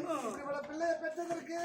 இவ்வளவு பிள்ளைய பெற்றதற்கு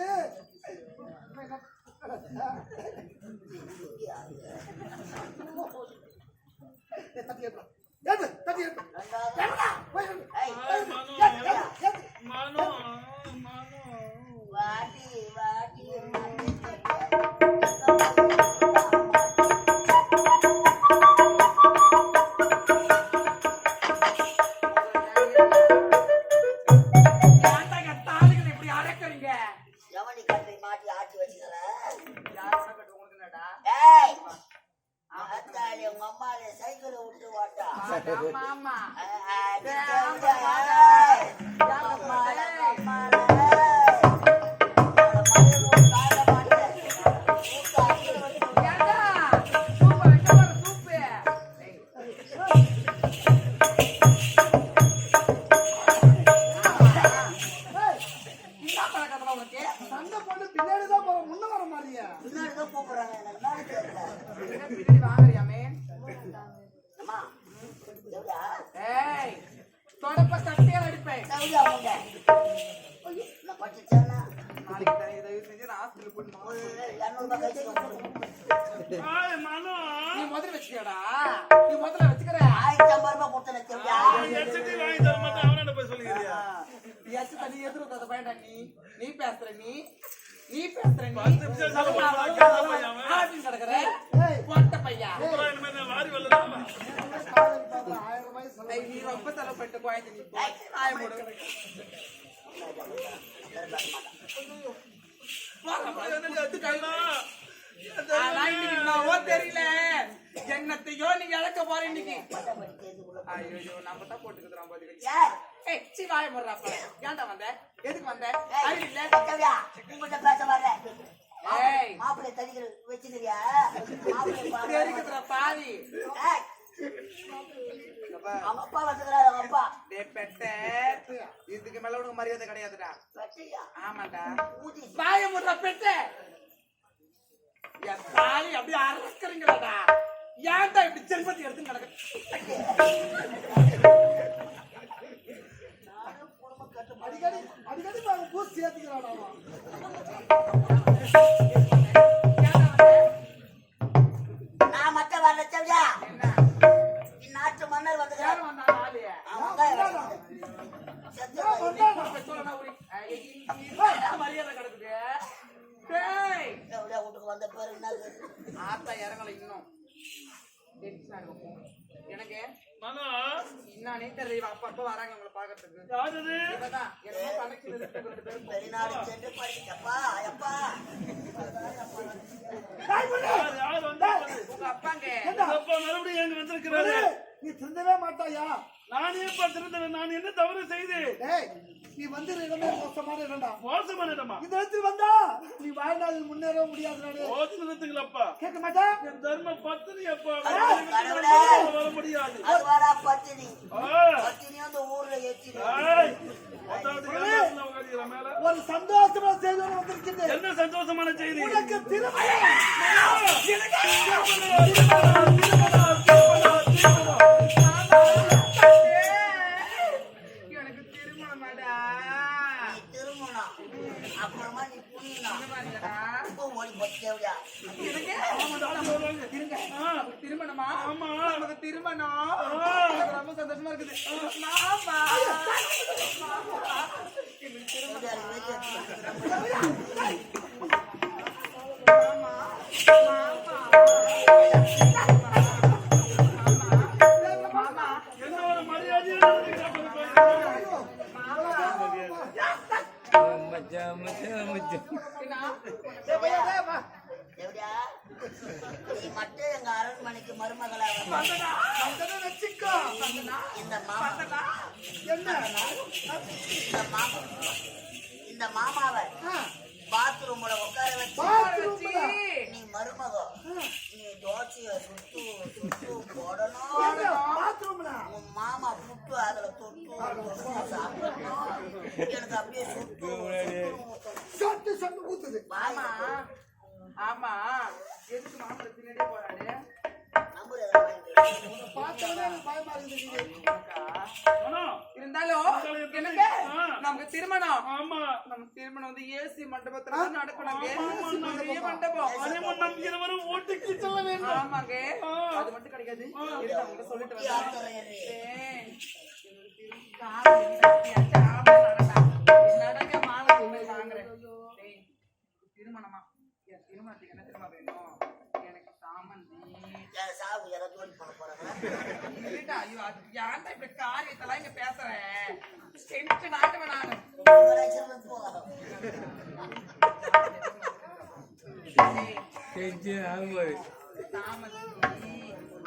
தெரியல என்னத்தையோ நீங்க இழக்க போற இன்னைக்கு. ஐயோ நம்ம தான் போட்டுக்கிறோம் போது. ஏய் சி வாய போடுறாப்ப. ஏன்டா வந்த? எதுக்கு வந்த? அறிவு இல்ல. உங்ககிட்ட பேச வரல. ஏய் மாப்பிளை தடிக்கிற வெச்சிக்கிறியா? மாப்பிளை பாரு இருக்குற பாவி. ஏய் அப்பா வந்துறாரு அப்பா. டேய் பெட்ட. இதுக்கு மேல உனக்கு மரியாதை கிடையாதுடா. பெட்டியா? ஆமாடா. வாய போடுற பெட்ட. யா தாலி அப்படியே அரக்கறீங்கடா. ஏன்டா இப்படி செல்பத்தி எடுத்து நடக்க? அடிக்கடி நான் பூஸ் சேர்த்துக்கிறாடா. நான் மட்டும் வரல செவ்யா. இந்நாட்டு மன்னர் வந்துறாரு. மரியாதை கிடக்குது. வீட்டுக்கு வந்த பேரு என்ன ஆத்தா இறங்கல இன்னும் எனக்கு என்னன்னே தெரியல. அப்பா அப்பா வராங்க உங்களை பாக்கிறதுக்கு. வெளிநாடு சென்று படிக்கப்பா அப்பா உங்க அப்பாங்க மறுபடியும் எங்க வந்திருக்கிறாரு. நீ திருந்தவே மாட்டாயா? நானே திருந்தவன். நான் என்ன தவறு செய்தேன்? நீ வந்து இடமே மோசமான இடம்டா. மோசமான இடமா? இந்த இடத்துல வந்தா நீ வாழ்நாளில் முன்னேற முடியாது. நிறுத்துங்களப்பா. கேட்க மாட்டா? என் தர்ம பத்தினி அப்பா வர முடியாது. பத்தினி பத்தினி அந்த ஊர்ல ஏற்றி ஒரு சந்தோஷமான செய்தி வந்திருக்கிறது. என்ன சந்தோஷமான செய்தி? உனக்கு அப்புறமா நீ ஓடி போச்சேவியா திருமணமா? நமக்கு திருமணம் ரொம்ப சந்தோஷமா இருக்குது. என்ன ஒரு மரியாதை நீ மட்டும் எங்க அரண்மனைக்கு மருமகளா இந்த மாமாவை பாத்ரூம்ல உட்கார வச்சு நீ மருமகம் நீ தோசைய சுட்டு சுட்டு போடணும். உன் மாமா புட்டு அதுல தொட்டு சாப்பிடணும். எனக்கு அப்படியே சுட்டு சொட்டு சொட்டு ஊத்துது. மாமா ஆமா எதுக்கு மாப்பிள்ளை பின்னாடியே போறாரு? இருந்தாலும் எனக்கு நமக்கு திருமணம் ஆமா நம்ம திருமணம் வந்து ஏசி மண்டபத்துல தான் நடக்கணுங்க. பெரிய மண்டபம். ஹனிமூன் நம் இருவரும் ஊட்டிக்கு செல்ல வேண்டும். ஆமாங்க. அது மட்டும் கிடைக்காது. இரு, நான் உங்ககிட்ட சொல்லிட்டு வரேன். ஏய், நடக்க மாலை வாங்குறேன். திருமணமா என் திருமணத்துக்கு என்ன திரும்ப வேணும்? எனக்கு சாமந்தி. சாவு யாராவது ஜோடி பண்ண போறாங்க. இல்லடா, ஐயோ, அது ஏன்டா இப்படி காரியத்தெல்லாம் இங்க பேசுறேன்? டென்ஷன் ஆட்டுவேன் நானு. சாமந்தி,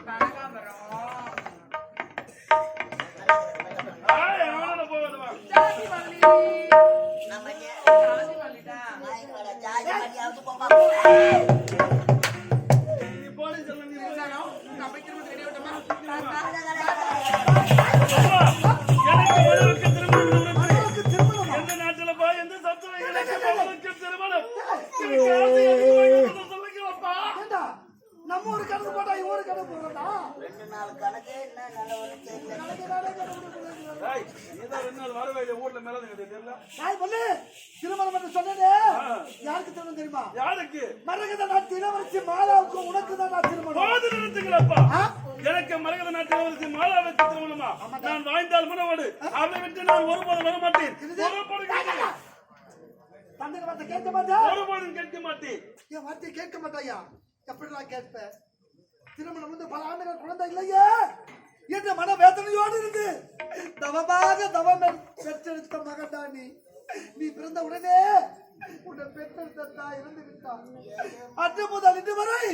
கனகாம்பரம், எவனோட போவதுமா ஜாதி மல்லி. நம்ம ஜாதி மல்லிடா. ஜாதி மல்லியாவது போமா. நீ போடி சொல்ல நீ இருந்தானோ, நம்ம திரும்ப ரெடி ஆகட்டுமா? எனக்கு மகளுக்கு திருமணம் எந்த நாட்டுல போய் எந்த சத்துவ எனக்கு மகளுக்கு திருமணம் எனக்கு ஆசை அதிகமாக சொல்லுங்கப்பா. நம்ம ஒரு கணக்கு போட்டா இவரு கணக்கு போடுறா 2 நாள் கணக்கு என்ன நல்லவரு தெரியல. நீதான் 2 நாள் வரவேல ஊர்ல மேல தெரியல. நான் பொண்ணு திருமணம் என்று சொன்னேனே யாருக்கு திருமணம் தெரியுமா? யாருக்கு? மரகத நாட்டு இளவரசி மாலாவுக்கு உனக்கு தான் நான் திருமணம். போது நிறுத்துங்களப்பா. எனக்கு மரகத நாட்டு இளவரசி மாலாவுக்கு திருமணமா? நான் வாழ்ந்தால் மனவோடு அவளை விட்டு நான் ஒருபோதும் வர மாட்டேன். தந்தை வார்த்தை கேட்க மாட்டா? ஒருபோதும் கேட்க மாட்டேன். என் வார்த்தையை கேட்க மாட்டாயா? எப்படி நான் கேட்பேன்? திருமணம் வந்து பல ஆண்டுகள் குழந்தை இல்லையே என்ற மன வேதனையோடு இருந்து தவமாக தவம் பெற்றெடுத்த மகன் தான் நீ பிறந்த உடனே உன்னை பெற்றெடுத்த தாய் இறந்து விட்டான். அன்று முதல் இன்று வரை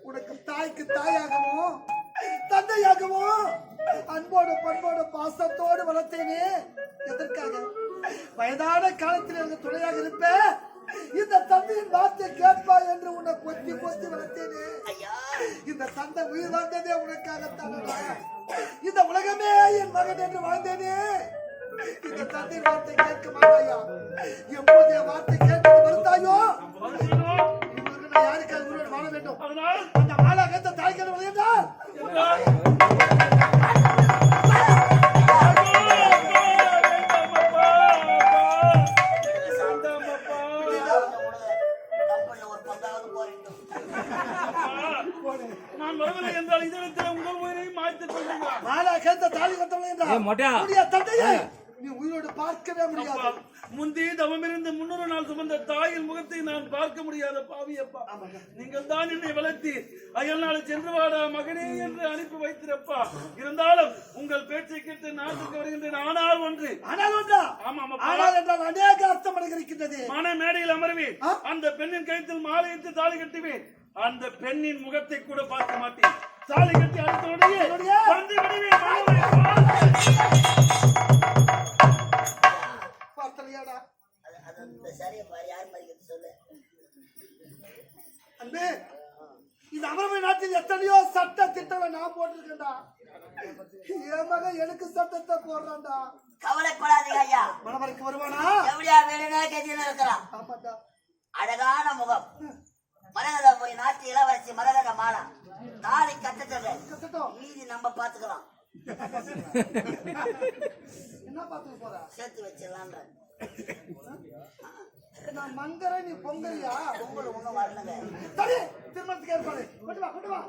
உனக்கு தாய்க்கு தாயாகவும் தந்தையாகவும் அன்போடு பண்போடு பாசத்தோடு வளர்த்தேனே. எதற்காக? வயதான காலத்தில் எனக்கு துணையாக இருப்பேன். இந்த தந்தையின் வார்த்தை கேட்பாய் என்று உன்னை பொத்தி பொத்தி வளர்த்தேனே. இந்த தந்தை உயிர் வாழ்ந்ததே உனக்காகத்தான். இந்த உலகமே என் மகன் என்று வாழ்ந்தேனே. இந்த தந்தையின் வார்த்தை கேட்க மாட்டாயா? எப்போது என் வார்த்தை கேட்க வருந்தாயோ நான் யாருக்காக உயிரோடு வாழ வேண்டும். அந்த மாலாக இந்த தாய்கள் விளையாண்டால் நான் வரவில்லை என்றால் இதற்கு உங்கள் உயிரை மாய்த்துக் கொள்ளுங்கள். மாலா கேட்ட தாலி கட்டவில்லை என்றால் தந்தையை நீ உயிரோடு பார்க்கவே முடியாது. முந்தைய தவமிருந்து 300 நாள் சுமந்த தாயின் முகத்தை நான் பார்க்க முடியாத பாவி அப்பா. நீங்கள் தான் என்னை வளர்த்தி அயல் நாடு சென்று வாடா மகனே என்று அனுப்பி வைத்திருப்பா. இருந்தாலும் உங்கள் பேச்சை கேட்டு நாட்டுக்கு வருகின்றேன். ஆனால் ஒன்று ஆனால் என்றால் அநேக அர்த்தம் அடைகிறது. மன மேடையில் அமர்வேன். அந்த பெண்ணின் கழுத்தில் மாலையிட்டு தாலி கட்டுவேன். அந்த பெண்ணின் முகத்தை கூட பார்க்க மாட்டேன். தாலி கட்டி அடுத்தோடையே வந்து விடுவேன். பார்த்தலையாடா சரியா பாரு யார் மாதிரி சொல்லு. அன்பே இந்த அமரவை நாட்டில் எத்தனையோ சட்ட திட்டங்களை நான் போட்டிருக்கேன்டா. என் மகன் எனக்கு சட்டத்தை போடுறான்டா. கவலைப்படாதீங்க ஐயா. மணவரைக்கு வருவானா? எப்படியா வேணும்னா கெதியில இருக்கிறான். ஆமாண்டா. அழகான முகம். மரகத போய் நாட்டு இளவரசி மரகத மாலா தாலி கட்டட்டும். மீதி நம்ம பாத்துக்கலாம். என்ன பாத்துக்க போற? சேர்த்து வச்சிடலான்ற. நான் மங்கரை நீ பொங்கலியா? பொங்கல் ஒண்ணும் வரலங்க. சரி திருமணத்துக்கு ஏற்பாடு. கொண்டு வா. கொண்டு வா.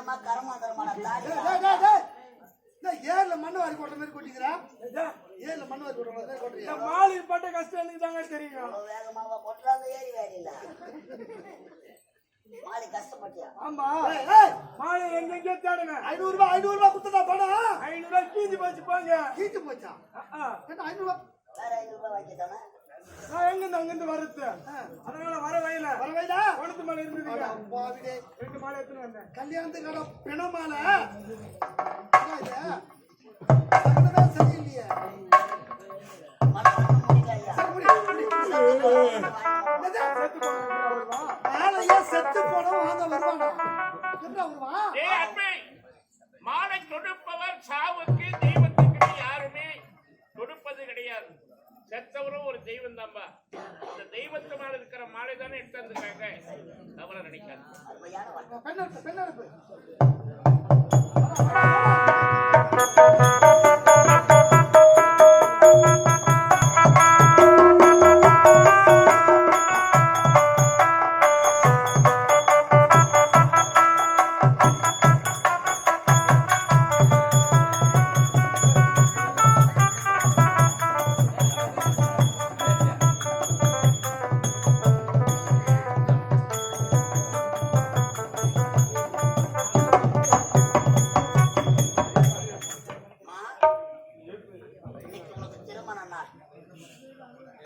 மந்திரமா கரமாந்திரமா தாடி ஏர்ல மண்ணு வாரி கொட்ட மாதிரி கொட்டிக்கிறா ஏர்ல மண்ணு வாரி கொட்ட மாதிரி கொட்டுறியா மாலை பட்ட கஷ்டம் எனக்கு தாங்க தெரியும். அவ்வளவு வேகமாவா கொட்டுறாங்க ஏறி வேலையில மாலை கஷ்டப்பட்டியா ஆமா மாலை எங்க தேடுங்க. 500 ரூபாய் குத்துட்டா பணம் 500 ரூபாய் கீஞ்சி போச்சு போங்க. கீச்சு போச்சா என்ன 500 ரூபாய் வேற 500 ரூபாய் வாங்கிட்டானே நான் அங்கிருந்து வரது அதனால வர வயல வரவைடா கொளுத்து மாலை இருந்ததுங்க. பாவிடே 2 மாலை எடுத்துன்னு வந்தேன். கல்யாணத்துக்கு கடை பிணமால சங்கடமே சரியில்லையே மனம் முடியலையா மேலையே செத்து போனோம் வாங்க வருவானா என்ன வருவா மாலை தொடுப்பவர் சாவுக்கு தெய்வத்துக்கு யாருமே தொடுப்பது கிடையாது. செத்தவரும் ஒரு தெய்வம் தான்பா. அந்த தெய்வத்து மேல இருக்கிற மாலை தானே எடுத்து வந்துருக்காங்க. தவற நினைக்காது. பெண்ணடுப்பு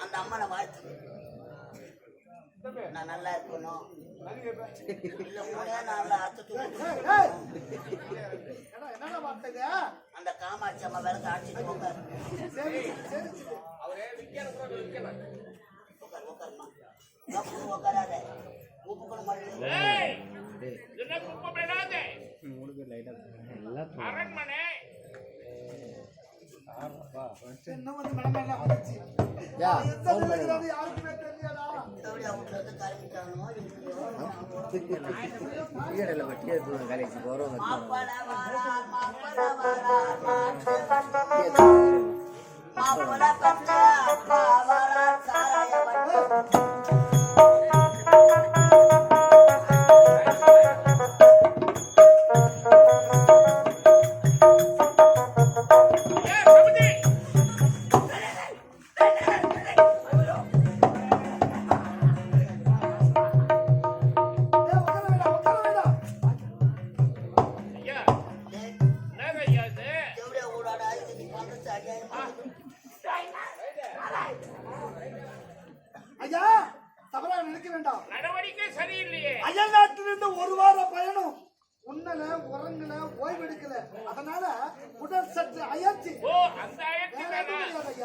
அந்த அம்மனை வாழ்த்து நான் நல்லா இருக்கணும் இல்ல 3 நாள்ல என்ன வார்த்தைங்க அந்த காமாட்சி அம்மா வேற ஆட்சிட்டு உட்கார் உட்காராத உப்பு கூட மாட்டேங்குது. ஏய், இதெல்லாம் குப்பை விடாதே. அரண்மனை என்ன வந்து மனமெல்லாம் வந்துச்சு யாருக்குமே தெரியாதா எப்படி அவங்க வந்து கலந்துட்டானோ மாப்பிள வரார் மாப்பிள பத்து அப்பா வரார் சாராய ஐயா தவறா நினைக்க வேண்டாம். நடவடிக்கை சரியில்லையே. அயல் நாட்டிலிருந்து 1 வார பயணம் உண்ணல உறங்கல ஓய்வெடுக்கல அதனால உடல் சற்று அயற்சி. ஓ அந்த அயற்சி தானா?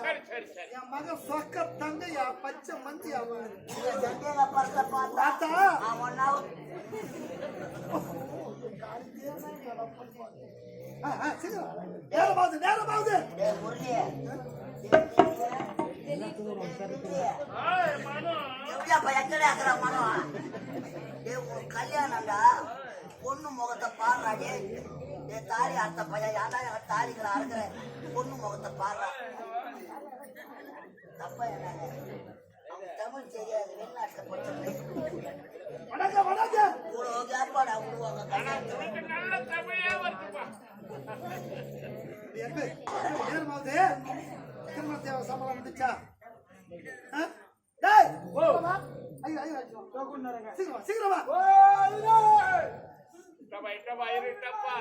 சரி சரி சரி. என் மகன் சொக்க தங்கையா பச்சை மந்தி அவன் ஜங்கேல பர்ல பார்த்தா அவனா நேரமாவது டேய் முரளியே எப்படியாப்பா எங்கடா இருக்கிற மனம் உன் கல்யாணம்டா பொண்ணு முகத்தை பாடுறா டே தாலி அறுத்த பையன் யாரா தாலிகளை அறுக்கிற பொண்ணு முகத்தை பாடுறா தப்பா என்ன அவன் தமிழ் தெரியாது வெளிநாட்டுல படிச்சிருக்கேன் இவ்வளோ கேப்பாடா விடுவாங்க உனக்கு நல்ல தமிழே வருதுப்பா. நேரமாவது திருமண தேவை சம்பளம் வந்துச்சா சீக்கிரமா இட்டப்பா இருட்டப்பா.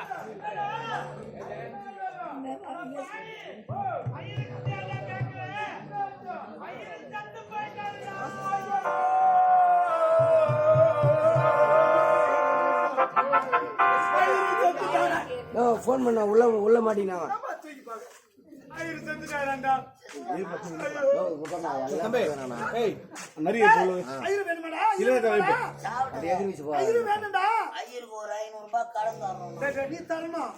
போன் பண்ண உள்ள மாட்டீங்கன்னா ஐயருக்கு ஒரு 500 ரூபாய் கடன் தரணும் நீ தரணும்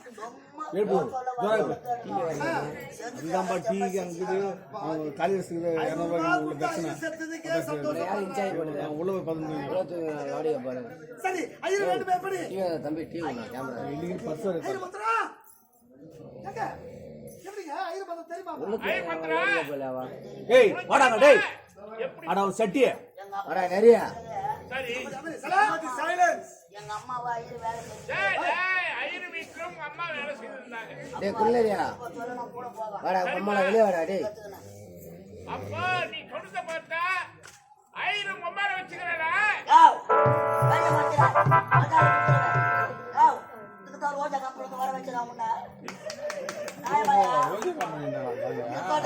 சரி ஐயர் வேண்டும் எப்படி தம்பி டிவி கேமரா எப்படிங்க ஐயர் பந்தம் தெரியுமா ஏய் வாடாங்க டேய் அட சட்டியே அட நிறைய சரி எங்க அம்மாவா ஐயர் வேலை செஞ்சு டேய், டேய், உங்க அம்மா வேலை செய்திருந்தாங்க. டேய் குள்ளரியா சொல்லணும் கூட போவா வாடா பொம்மல வெளிய வாடா டேய். அப்போ நீ கொடுத்த பார்த்தா 1000 மொபைல வச்சுக்கிறடா. வேலை மாத்திரா அதான் இதுக்கு தான் ரோஜா கம்பெனிக்கு வர வச்சிடலாம் முன்ன நாயபாயா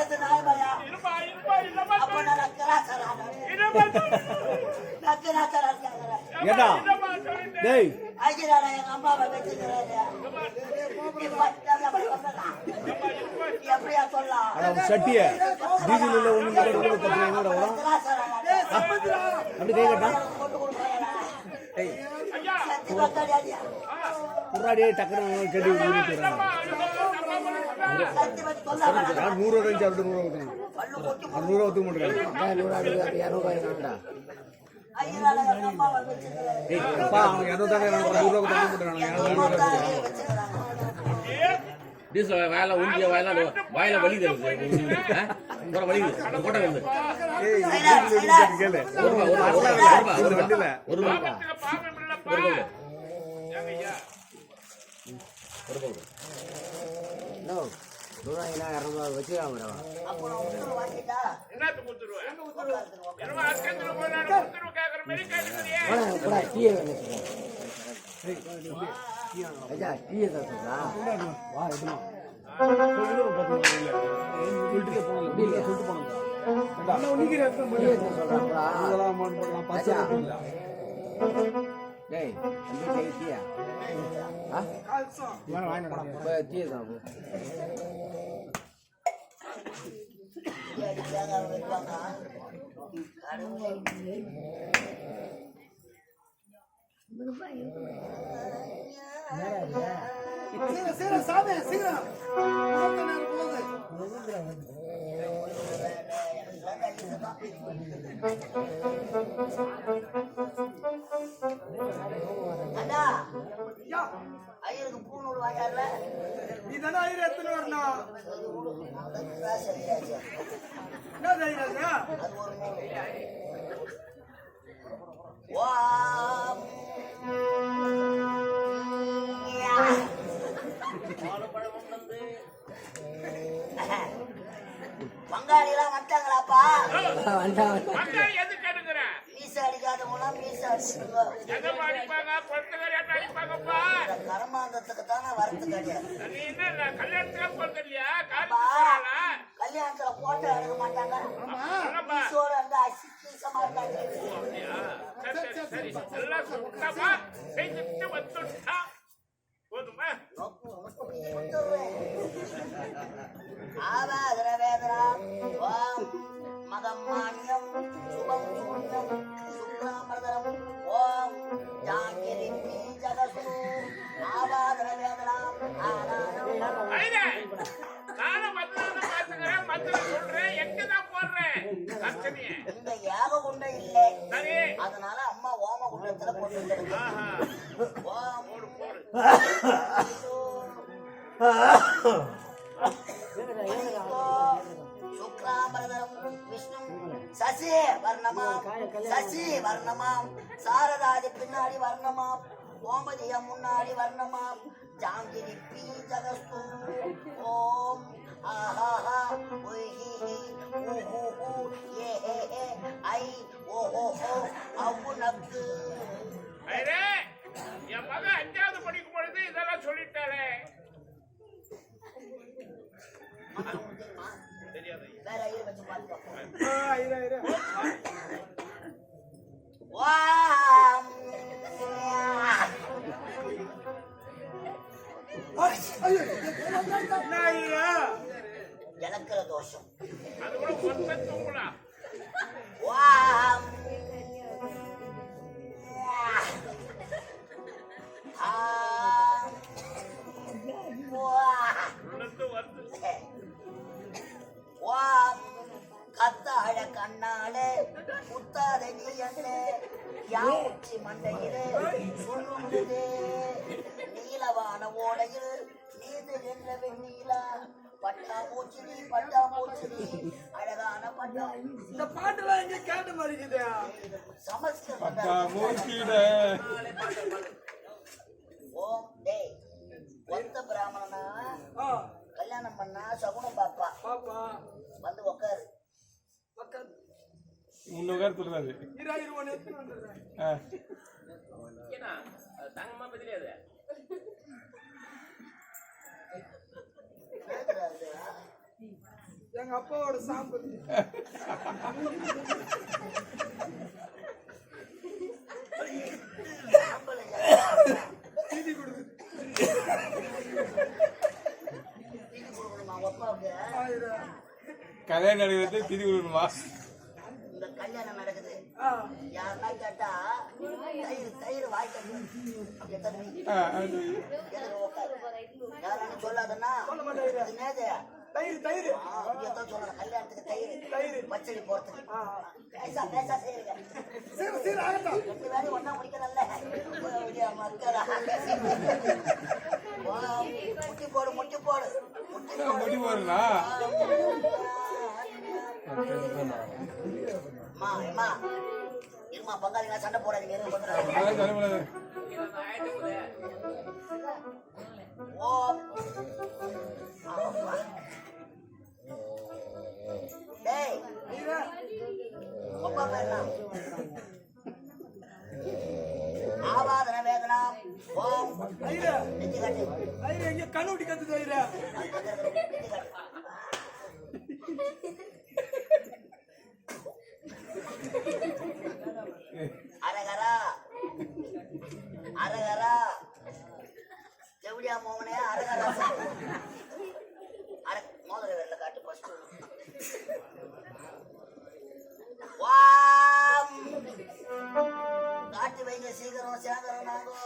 இது நாயபாயா இருப்பா இல்லமா அப்ப நான் கிராசரா நான் கிராசரா ஏடா டேய் ஐயராடா எங்க அம்மாவை வச்சுக்கிறாரு எப்படியா சொல்லலாம் அட சட்டியே டீசல் இல்ல ஒண்ணு இல்ல கூட தரணும் என்னடா வரும் அப்படி கை கட்டா ஏய் ஐயா சத்தி பத்தாடியா குறாடியே டக்கற கட்டி ஊறிட்டறாங்க சத்தி பத்தி சொல்லாம நான் 100 ரூபாய் சாப்பிட்டு 100 ரூபாய் பல்லு கொட்டி 100 ரூபாய் மாட்டேன் நான் 100 ரூபாய் 200 ரூபாய் தான்டா ஐயராடா எங்க அம்மாவை வச்சுக்கிறாரு ஏய் அப்பா அவங்க 200 ரூபாய் நான் 100 ரூபாய் தர மாட்டேறாங்க வச்சுக்கிறாங்க டீசல் வாயில ஊஞ்சிய வாயில வலி தருது ஒரு வலி போட்ட வந்து கேளு ஒரு வண்டில ஒரு பாவத்துக்கு பாவம் இல்லப்பா. ஏங்க ஐயா நோ ரூபாய்னா 200 வச்சிராமடா அப்புறம் உத்தரவு வாங்கிட்டா என்னத்துக்கு கொடுத்துருவேன்? உத்தரவு வாங்கிடுவோம் என்னமா அக்கத்துல போய் நான் கொடுத்துருவேன் கேட்கற மாதிரி கேட்கறியே. போடா போடா டீயே வேணும் ஐயா டீயே தரதா வா எடுமா சொல்லுங்க பாத்து இல்ல சொல்லிட்டு போறோம் இப்படி இல்ல சொல்லிட்டு போறோம் நான் நிக்கிற சொல்றா அதெல்லாம் அமௌண்ட் போடலாம் 10 இல்ல டேய் அந்த டீயா வேணா வாங்கிடா டீயே தான் வைப்பாங்க சீக்கிரம் சாமி சீக்கிரம் போகுது அண்ணா ஐயருக்கு பூநூல் வாங்காருல நீ தானே ஐயர் எத்தனை வரணும் சரியாச்சு என்ன தைரியா அது ஒரு வாம் பங்காளிலாம் வந்துட்டாங்களாப்பா அக்கா எதுக்கு எடுக்கிற? மீச அடிக்காதவங்களாம் மீச அடிச்சுடுங்க எதமா அடிப்பாங்க? பொறுத்தவரையாட்ட அடிப்பாங்கப்பா. கர்மாந்தத்துக்கு தானே வரத்து கிடையாது நீ என்ன கல்யாணத்துக்கு போறது இல்லையா? காலேஜ் கல்யாணத்துல போட்டோ எடுக்க மாட்டாங்க போறா? மீசோட வந்து அசிசமா இருக்காங்க சரி எல்லாம் சுத்தமா செய்துட்டு வந்துட்டா போதுமா? ஆவாதர வேதரா ஓம் மகம் மானியம் சுபம் சூன்யம் சுக்ராமர்தரம் ஓம் ஜாங்கிரி ஜகசு ஆவாதர வேதரா ஆனானம் ஐயா, நானும் மத்தனை பாத்துக்கிறேன், மத்தனை சொல்றேன், எங்கதான் போடுறேன் அர்ச்சனைய. இந்த யாக குண்டம் இல்லை சரி, அதனால அம்மா ஓம குண்டத்துல போட்டு ஆஹா, ஓம் போடு போடு. சுக்ராம்பரதரம் விஷ்ணு சசி வர்ணமாம் சசி வர்ணமாம் சாரதாதி பின்னாடி வர்ணமாம் ஓமதிய முன்னாடி வர்ணமாம் ஜாங்கிரி பீ ஜகஸ்து ஓம் ஆஹாஹா ஒய்ஹிஹி ஊஹூஹூ ஏஹேஹே ஐ ஓஹோஹோ அவ்வுனக்கு ஐயே, என் மகன் 5வது படிக்கும் பொழுது இதெல்லாம் சொல்லிட்டாரே. தெரியாது. வேற ஐயர் வச்சு பார்த்துக்கோ ஜலக்கிற தோஷம் அது கூட ஒத்த தூங்கலாம். வாம் உள்ளத்து வருது. கத்தாழ கண்ணாலே குத்தாத நீ அண்ணே யாச்சி மண்டையிலே சொல்லுங்குதே நீலவான ஓடையில் நீந்து நின்ற வெண்ணீலா பட்டாம்பூச்சினி பட்டாம்பூச்சினி அழகான பட்டா இந்த பாட்டுலாம் எங்க கேட்டு மறிக்குது சமஸ்கிருதம் ஓம் டே ஒத்த ஒண்ணு எடுத்துட்டு வந்துடுறேன். ஏன்னா அது தங்கமா பதிலாது எங்க அப்பாவோட சாம்பு தீதி கொடுக்குது. ஆயிரம். கல்யாணம் நடக்கிறது திதி விடணுமா? இந்த கல்யாணம் நடக்குது. ஆ, யாருன்னா கேட்டா தயிர் வாய்க்கு அப்படி தண்ணி யாரும் சொல்லாதன்னா சொல்ல மாட்டேங்கிற. அது நேது. தயிர் தயிர். அப்படியேதான் சொல்லணும். கல்யாணத்துக்கு தயிர் தயிர். பச்சடி போறதுக்கு ஆ, பேசா செய்யுங்க. சரி சரி ஆகட்டும். 2 வேலையும் ஒண்ணா முடிக்கிறல்ல மக்களா. முட்டி போடு முட்டி போடு முட்டி போடு. முடி போடுறா அம்மா இருமா பங்காளிங்களா சண்டை போடாதீங்க. அதான் தலைமுறை ஓம் டேய் அப்பா பேர் ஆவாதன வேதனா ஓம் தயிர். நெஞ்சு காட்டு தயிர் எங்க கண்ணுட்டி கத்து தயிர். நெஞ்சு காட்டு. அரகரா அரகரா செவிடியா மோகனே அரகரா மோதிர வெள்ள காட்டு ஃபர்ஸ்ட். வாம் காட்டு வைங்க சீக்கிரம் சேகரம் நாங்கோ.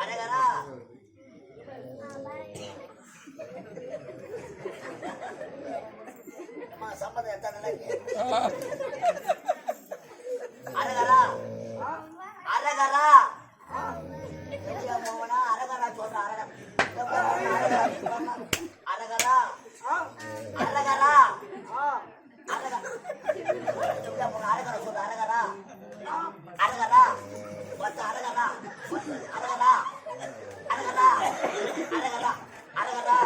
அரகரா சம்மதம் எத்தனை அரகரா அரகரா மோகனா அரகரா சொல்ற அரகரா அரகரா அரகரா அரகரா சொல்ற அரகரா அரகரா அரகரா அரகரா அரகரா அரகரா அரகரா அரகரா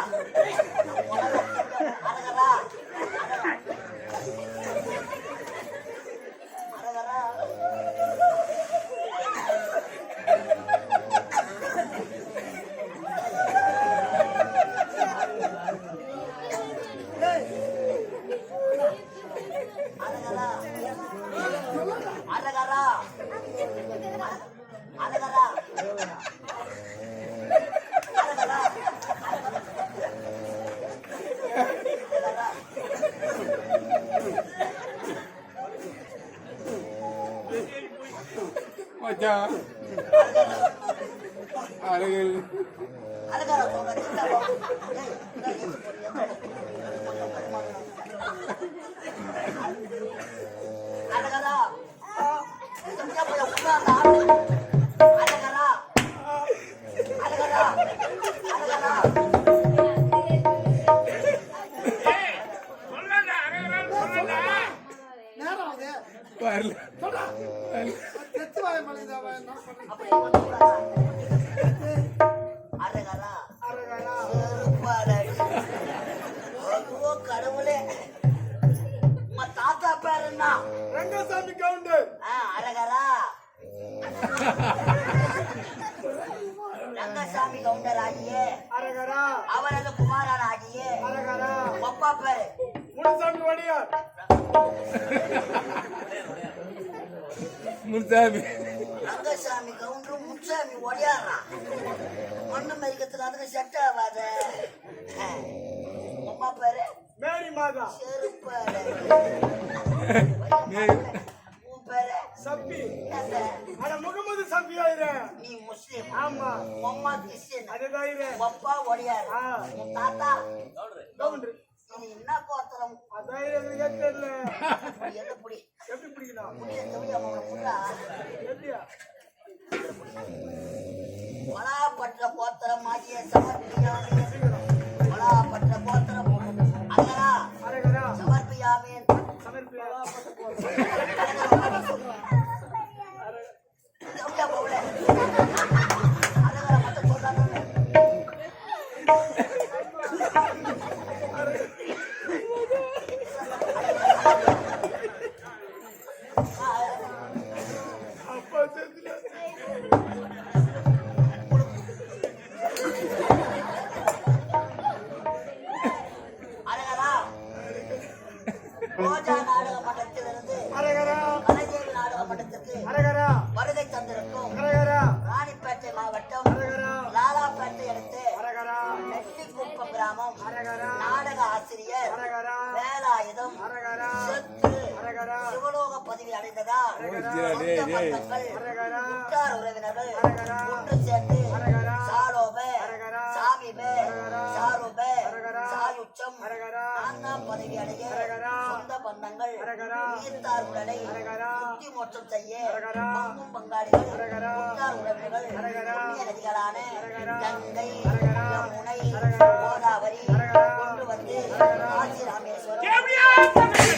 அரகரா அரகரா அரகரா அரகரா மச்சான் அழகில் அரகரா சொல்ற அரகரா அரகரா அரகரா அரகரா சொல்லல அரகரான்னு சொல்லல. நேரம் ஆகுது. வரல சொல்றா. செத்து வாய மலைதாவா என்ன பண்ணு. அப்படி அரகரா அரகரா. செருப்பாலடி. ஐயோ கடவுளே உங்க தாத்தா பேர் என்ன? ரங்கசாமி கவுண்டர். அரகரா ரங்கசாமி கவுண்டர் ஆகியே அரகரா. அவரது குமாரன் ஆகியே அரகரா. அப்பா பேரு முனுசாமி வடியார். முன்சாமி ரங்கசாமி கவுண்டர் முன்சாமி ஒடியாரா. மண்ணு மரிக்கிறதுக்கு அதுக்கு செட் ஆகாத. அம்மா பேரு மேரி மாதா. செருப்பாரு. உன் பேரு சப்பி. என்ன? அட முகமது சப்பி ஆயிரு. நீ முஸ்லிம். ஆமா. அம்மா கிறிஸ்டியன். அதுதான் ஆயிரு. அப்பா ஒடியார். ஆ. உன் தாத்தா கவுண்டர். இது என்ன கோத்திரம்? அதான் எனக்கு தெரியல. என்ன புடி எப்படி பிடிக்கலாம்? எப்படியா? வளாப்பற்ற கோத்திரம் ஆகிய சமர்ப்பியாமே. வளாப்பற்ற கோத்திரம் அரகரா அரகரா. சமர்ப்பியாமே. சமர்ப்பியா. பந்தங்கள் உற்றார் உறவினர்கள் ஒன்று சேர்ந்து சாலோபே சாமிபே சாருபே சாயுச்சம் நான்காம் பதவி அடைய சொந்த பந்தங்கள் ஈர்த்தார் உடலை முக்தி மோட்சம் செய்ய பங்கும் பங்காளிகள் உற்றார் உறவினர்கள் புண்ணிய நதிகளான கங்கை யமுனை கோதாவரி கொண்டு வந்து காசி ராமேஸ்வரம்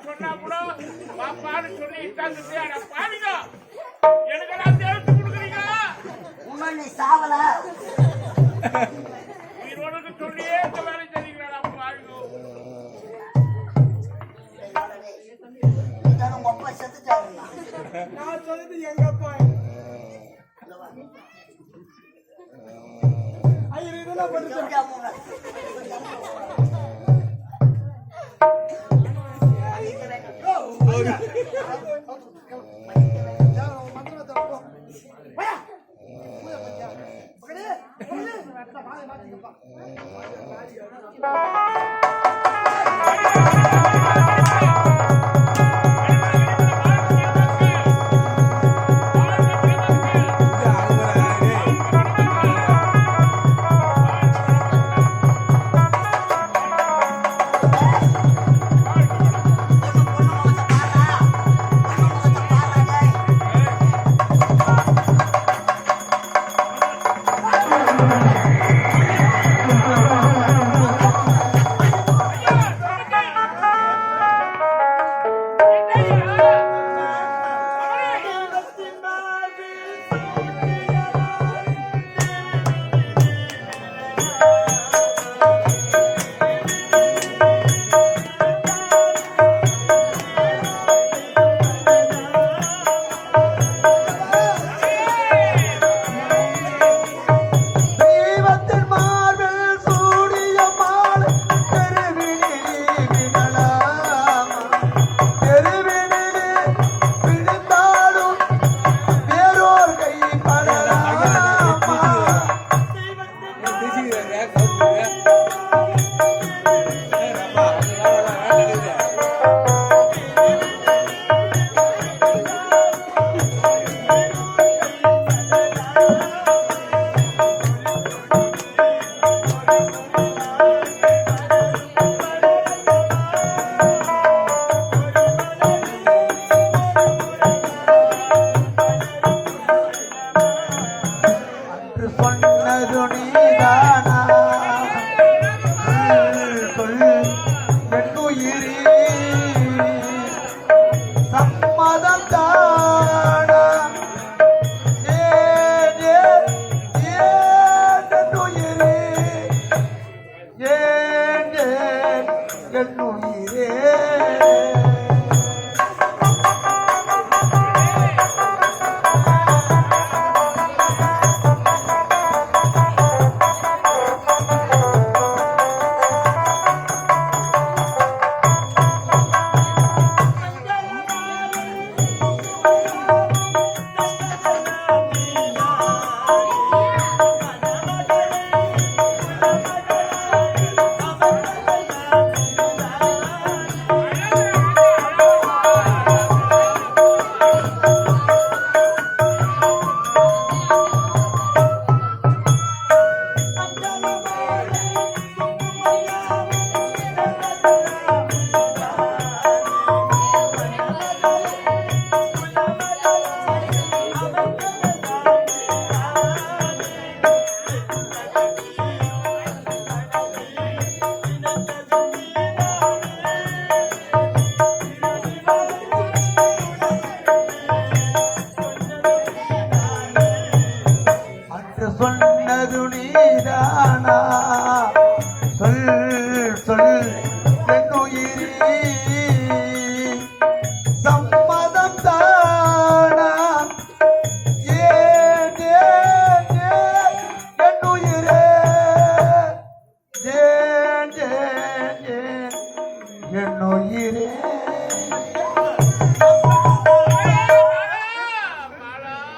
சொன்னா கூட பாப்பான்னு சொல்லி இட்டாந்துட்டு பாருங்க எனக்கெல்லாம் தேர்த்து கொடுக்குறீங்க உண்மை நீ சாவல உயிரோடுக்கு சொல்லியே இந்த வேலை தெரியுங்களா பாருங்க உங்க அப்பா செத்துட்டாருங்களா நான் சொல்றது எங்க அப்பா ஐயோ இதெல்லாம் பண்ணுறேன் என்னுயிரே